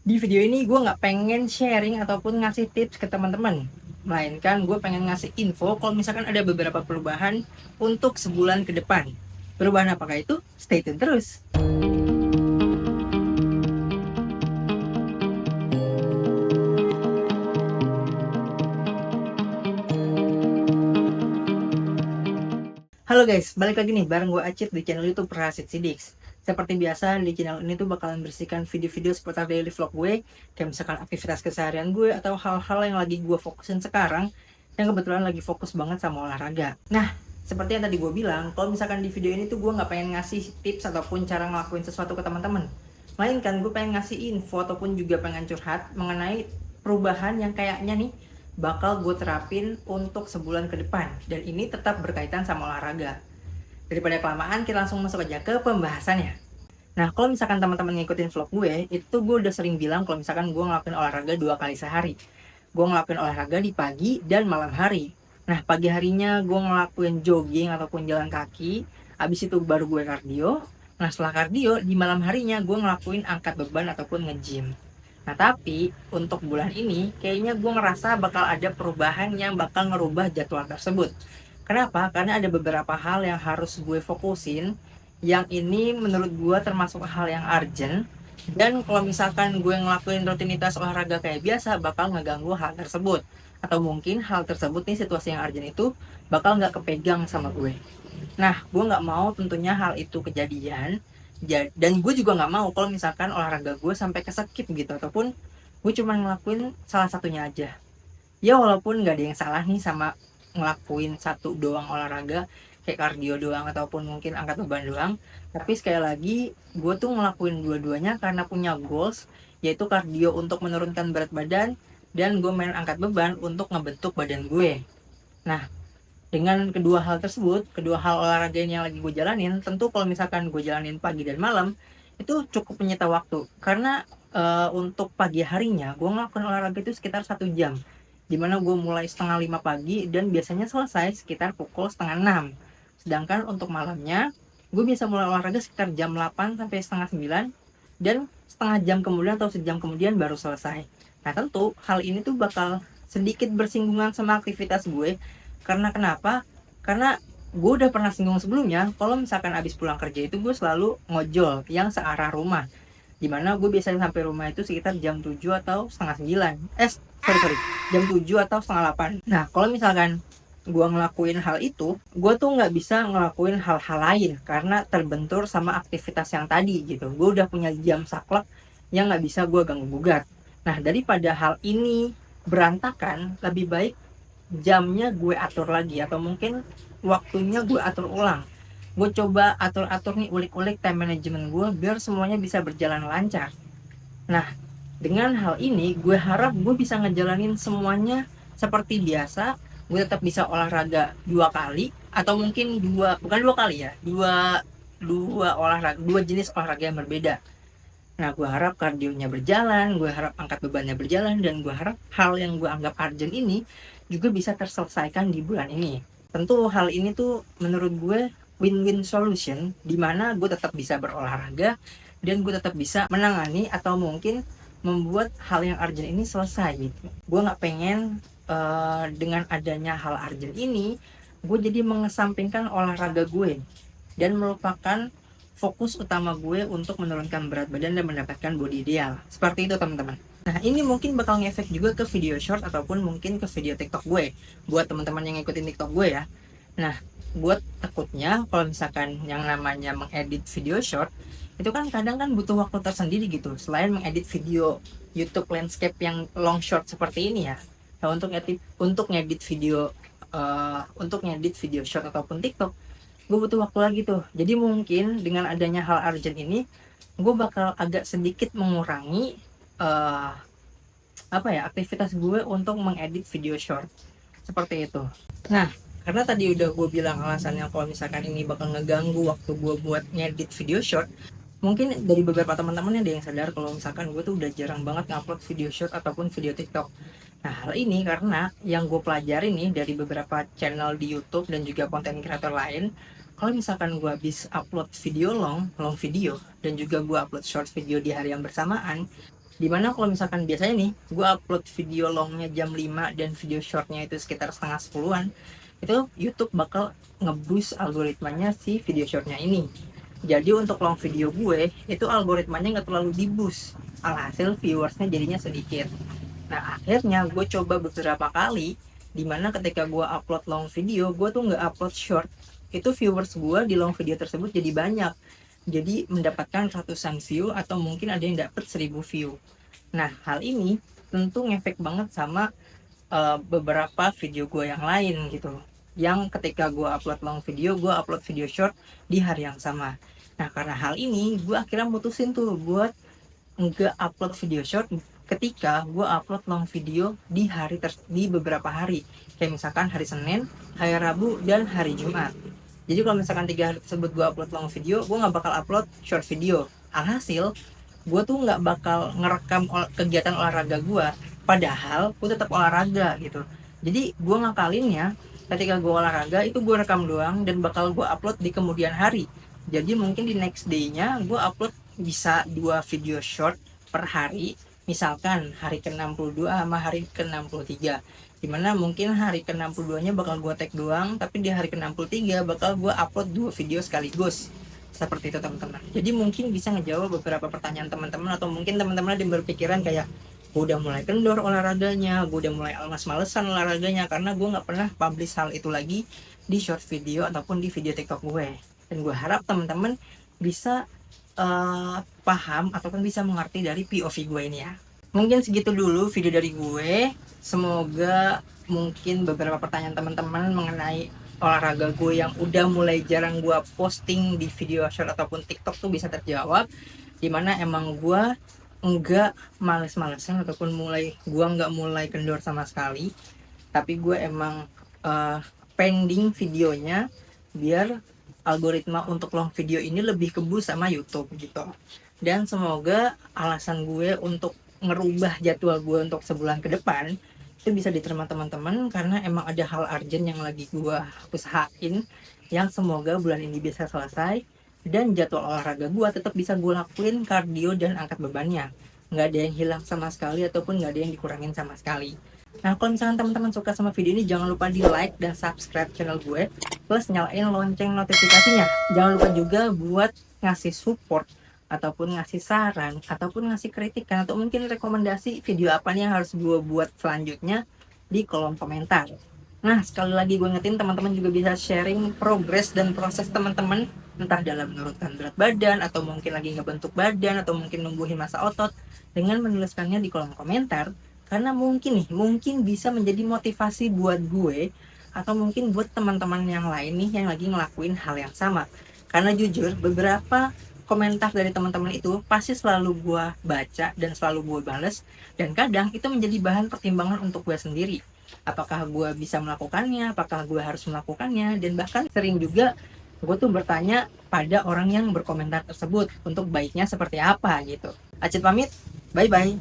Di video ini gue nggak pengen sharing ataupun ngasih tips ke teman-teman, melainkan gue pengen ngasih info kalau misalkan ada beberapa perubahan untuk sebulan ke depan. Perubahan apakah itu? Stay tune terus. Halo guys, balik lagi nih bareng gue Acit di channel YouTube Rasid Sidiks. Seperti biasa di channel ini tuh bakalan bersihkan video-video seputar daily vlog gue, kayak misalkan aktivitas keseharian gue atau hal-hal yang lagi gue fokusin sekarang, yang kebetulan lagi fokus banget sama olahraga. Nah, seperti yang tadi gue bilang, kalau misalkan di video ini tuh gue nggak pengen ngasih tips ataupun cara ngelakuin sesuatu ke teman-teman, melainkan gue pengen ngasih info ataupun juga pengen curhat mengenai perubahan yang kayaknya nih bakal gue terapin untuk sebulan ke depan, dan ini tetap berkaitan sama olahraga. Daripada kelamaan, kita langsung masuk aja ke pembahasannya. Nah, kalau misalkan teman-teman ngikutin vlog gue, itu gue udah sering bilang kalau misalkan gue ngelakuin olahraga 2 kali sehari. Gue ngelakuin olahraga di pagi dan malam hari. Nah, pagi harinya gue ngelakuin jogging ataupun jalan kaki, habis itu baru gue kardio. Nah, setelah kardio, di malam harinya gue ngelakuin angkat beban ataupun nge-gym. Nah, tapi untuk bulan ini kayaknya gue ngerasa bakal ada perubahan yang bakal ngerubah jadwal tersebut. Kenapa? Karena ada beberapa hal yang harus gue fokusin, yang ini menurut gue termasuk hal yang urgent, dan kalau misalkan gue ngelakuin rutinitas olahraga kayak biasa bakal ngeganggu hal tersebut, atau mungkin hal tersebut nih, situasi yang urgent itu bakal nggak kepegang sama gue. Nah, gue nggak mau tentunya hal itu kejadian. Dan gue juga nggak mau kalau misalkan olahraga gue sampai keskip gitu, ataupun gue cuma ngelakuin salah satunya aja. Ya walaupun nggak ada yang salah nih sama ngelakuin satu doang olahraga, kayak kardio doang ataupun mungkin angkat beban doang. Tapi sekali lagi, gue tuh ngelakuin dua-duanya karena punya goals, yaitu kardio untuk menurunkan berat badan, dan gue main angkat beban untuk ngebentuk badan gue. Nah, dengan kedua hal tersebut, kedua hal olahraga yang lagi gue jalanin, tentu kalau misalkan gue jalanin pagi dan malam, itu cukup menyita waktu. Karena untuk pagi harinya, gue ngelakuin olahraga itu sekitar 1 jam. Dimana gue mulai setengah 5 pagi dan biasanya selesai sekitar pukul setengah 6. Sedangkan untuk malamnya, gue bisa mulai olahraga sekitar jam 8 sampai setengah 9. Dan setengah jam kemudian atau sejam kemudian baru selesai. Nah, tentu hal ini tuh bakal sedikit bersinggungan sama aktivitas gue. Karena kenapa? Karena gue udah pernah singgung sebelumnya, kalau misalkan abis pulang kerja itu gue selalu ngojol yang searah rumah. Dimana gue biasanya sampai rumah itu sekitar jam 7 atau setengah 9. Sorry, jam 7 atau setengah 8. Nah, kalau misalkan gue ngelakuin hal itu, gue tuh nggak bisa ngelakuin hal-hal lain karena terbentur sama aktivitas yang tadi gitu. Gue udah punya jam saklek yang nggak bisa gue ganggu gugat. Nah, daripada hal ini berantakan, lebih baik jamnya gue atur lagi, atau mungkin waktunya gue atur ulang. Gue coba atur-atur nih, ulik-ulik time management gue biar semuanya bisa berjalan lancar. Nah, dengan hal ini gue harap gue bisa ngejalanin semuanya seperti biasa. Gue tetap bisa olahraga 2 kali, atau mungkin bukan 2 kali ya, dua olahraga, dua jenis olahraga yang berbeda. Nah, gue harap kardionya berjalan, gue harap angkat bebannya berjalan, dan gue harap hal yang gue anggap urgent ini juga bisa terselesaikan di bulan ini. Tentu hal ini tuh menurut gue win-win solution, di mana gue tetap bisa berolahraga dan gue tetap bisa menangani atau mungkin membuat hal yang urgent ini selesai gitu. Gue nggak pengen dengan adanya hal urgent ini, gue jadi mengesampingkan olahraga gue dan melupakan fokus utama gue untuk menurunkan berat badan dan mendapatkan body ideal. Seperti itu teman-teman. Nah, ini mungkin bakal ngefek juga ke video short ataupun mungkin ke video TikTok gue. Buat teman-teman yang ngikutin TikTok gue ya. Nah, buat takutnya kalau misalkan yang namanya mengedit video short, itu kan kadang kan butuh waktu tersendiri gitu. Selain mengedit video YouTube landscape yang long short seperti ini ya. Nah, untuk ngedit video short ataupun TikTok, gue butuh waktu lagi tuh. Jadi mungkin dengan adanya hal urgent ini, gue bakal agak sedikit mengurangi uh, aktivitas gue untuk mengedit video short seperti itu. Nah, karena tadi udah gue bilang alasannya kalau misalkan ini bakal ngeganggu waktu gue buat ngedit video short, mungkin dari beberapa teman-teman ada yang sadar kalau misalkan gue tuh udah jarang banget ngupload video short ataupun video TikTok. Nah, hal ini karena yang gue pelajari nih dari beberapa channel di YouTube dan juga konten kreator lain, kalau misalkan gue habis upload video long video dan juga gue upload short video di hari yang bersamaan, Dimana kalau misalkan biasanya nih gue upload video longnya jam 5 dan video shortnya itu sekitar setengah 10-an, itu YouTube bakal nge-boost algoritmanya si video shortnya ini. Jadi untuk long video gue itu algoritmanya nggak terlalu di boost, alhasil viewersnya jadinya sedikit. Nah akhirnya gue coba beberapa kali, dimana ketika gue upload long video gue tuh nggak upload short, itu viewers gue di long video tersebut jadi banyak, jadi mendapatkan ratusan view atau mungkin ada yang dapat 1000 view. Nah hal ini tentu ngefek banget sama beberapa video gue yang lain gitu, yang ketika gue upload long video gue upload video short di hari yang sama. Nah karena hal ini gue akhirnya mutusin tuh buat nggak upload video short ketika gue upload long video di beberapa hari, kayak misalkan hari Senin, hari Rabu, dan hari Jumat. Jadi kalau misalkan 3 hari tersebut gue upload long video, gue nggak bakal upload short video. Alhasil gue tuh nggak bakal ngerekam kegiatan olahraga gue, padahal gue tetap olahraga gitu. Jadi gue ngakalinnya ketika gue olahraga itu gue rekam doang dan bakal gue upload di kemudian hari. Jadi mungkin di next day-nya gue upload bisa 2 video short per hari, misalkan hari ke-62 sama hari ke-63, dimana mungkin hari ke-62 nya bakal gue tag doang, tapi di hari ke-63 bakal gue upload 2 video sekaligus. Seperti itu teman-teman. Jadi mungkin bisa ngejawab beberapa pertanyaan teman-teman, atau mungkin teman-teman ada yang berpikiran kayak gue udah mulai kendor olahraganya, gue udah mulai males-malesan olahraganya karena gue nggak pernah publish hal itu lagi di short video ataupun di video TikTok gue. Dan gue harap teman-teman bisa paham ataupun bisa mengerti dari POV gue ini ya. Mungkin segitu dulu video dari gue. Semoga mungkin beberapa pertanyaan teman-teman mengenai olahraga gue yang udah mulai jarang gue posting di video short ataupun TikTok tuh bisa terjawab. Dimana emang gue enggak males-malesan ataupun gue nggak mulai kendor sama sekali, tapi gue emang pending videonya biar algoritma untuk long video ini lebih kebus sama YouTube gitu. Dan semoga alasan gue untuk ngerubah jadwal gue untuk sebulan ke depan itu bisa diterima teman-teman, karena emang ada hal urgent yang lagi gue usahain, yang semoga bulan ini bisa selesai dan jadwal olahraga gue tetap bisa gue lakuin kardio dan angkat bebannya, nggak ada yang hilang sama sekali ataupun nggak ada yang dikurangin sama sekali. Nah kalau misalkan teman-teman suka sama video ini, jangan lupa di like dan subscribe channel gue, plus nyalain lonceng notifikasinya. Jangan lupa juga buat ngasih support ataupun ngasih saran ataupun ngasih kritikan atau mungkin rekomendasi video apa nih yang harus gue buat selanjutnya di kolom komentar. Nah sekali lagi gue ngetin teman-teman juga bisa sharing progres dan proses teman-teman, entah dalam menurunkan berat badan atau mungkin lagi ngebentuk badan atau mungkin numbuhin massa otot, dengan menuliskannya di kolom komentar. Karena mungkin bisa menjadi motivasi buat gue atau mungkin buat teman-teman yang lain nih yang lagi ngelakuin hal yang sama. Karena jujur beberapa komentar dari teman-teman itu pasti selalu gue baca dan selalu gue bales, dan kadang itu menjadi bahan pertimbangan untuk gue sendiri. Apakah gue bisa melakukannya, apakah gue harus melakukannya, dan bahkan sering juga gue tuh bertanya pada orang yang berkomentar tersebut untuk baiknya seperti apa gitu. Acit pamit, bye bye.